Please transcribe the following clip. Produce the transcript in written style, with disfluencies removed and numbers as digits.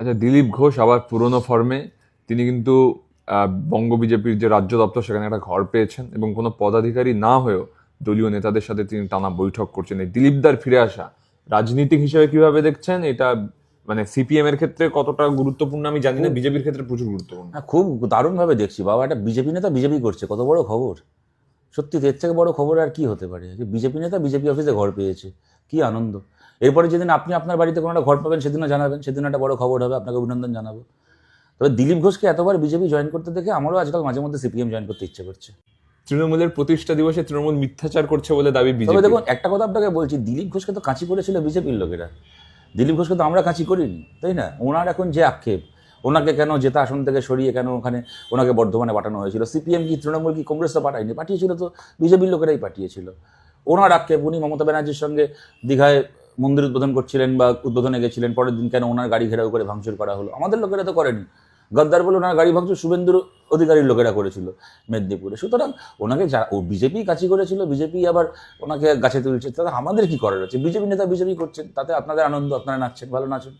আচ্ছা, দিলীপ ঘোষ আবার পুরনো ফর্মে। তিনি কিন্তু বঙ্গ বিজেপির যে রাজ্য দপ্তর সেখানে একটা ঘর পেয়েছেন এবং কোনো পদাধিকারী না হয়েও দলীয় নেতাদের সাথে তিনি টানা বৈঠক করছেন। এই দিলীপদার ফিরে আসা রাজনীতিক হিসেবে কিভাবে দেখছেন এটা? মানে সিপিএম এর ক্ষেত্রে কতটা গুরুত্বপূর্ণ আমি জানি না, খুব, বিজেপির ক্ষেত্রে প্রচুর গুরুত্বপূর্ণ। হ্যাঁ, খুব দারুণভাবে দেখছি। বাবা, একটা বিজেপি নেতা বিজেপি করছে, কত বড় খবর! সত্যি এর থেকে বড় খবর আর কি হতে পারে? যে বিজেপি নেতা বিজেপি অফিসে ঘর পেয়েছে, কি আনন্দ! এরপরে যেদিন আপনি আপনার বাড়িতে কোনো একটা ঘর পাবেন সেদিনও জানাবেন, সেদিন একটা বড় খবর হবে, আপনাকে অভিনন্দন জানাবো। তবে দিলীপ ঘোষকে এতবার বিজেপি জয়েন করতে দেখে আমারও আজকাল মাঝে মধ্যে সিপিএম জয়েন করতে ইচ্ছে করছে। তৃণমূলের প্রতিষ্ঠা দিবসে তৃণমূল মিথ্যাচার করছে বলে দাবি তবে বিজেপি। দেখুন, একটা কথা আপনাকে বলছি, দিলীপ ঘোষকে তো কাঁচি করেছিল বিজেপির লোকেরা। দিলীপ ঘোষকে তো আমরা কাঁচি করিনি, তাই না? ওনার এখন যে আক্ষেপ, ওনাকে কেন জেতা আসন থেকে সরিয়ে কেন ওখানে ওনাকে বর্ধমানে পাঠানো হয়েছিল? সিপিএম কি, তৃণমূল কি, কংগ্রেস তো পাঠায়নি, পাঠিয়েছিল তো বিজেপির লোকেরাই পাঠিয়েছিল। ওনার আক্ষেপ, উনি মমতা ব্যানার্জির সঙ্গে দীঘায় মন্দির উদ্বোধন করছিলেন বা উদ্বোধনে গেছিলেন, পরের দিন কেন ওনার গাড়ি ঘেরাও করে ভাঙচুর করা হলো? আমাদের লোকেরা তো করেনি। গদ্দার বলে ওনার গাড়ি ভাঙচুর শুভেন্দুর অধিকারীর লোকেরা করেছিল মেদিনীপুরে। সুতরাং ওনাকে যা ও বিজেপি কাছি করেছিল, বিজেপি আবার ওনাকে গাছে তুলছে, তাতে আমাদের কি করার আছে? বিজেপি নেতা বিজেপি করছেন, তাতে আপনাদের আনন্দ, আপনারা নাচছেন, ভালো নাচুন।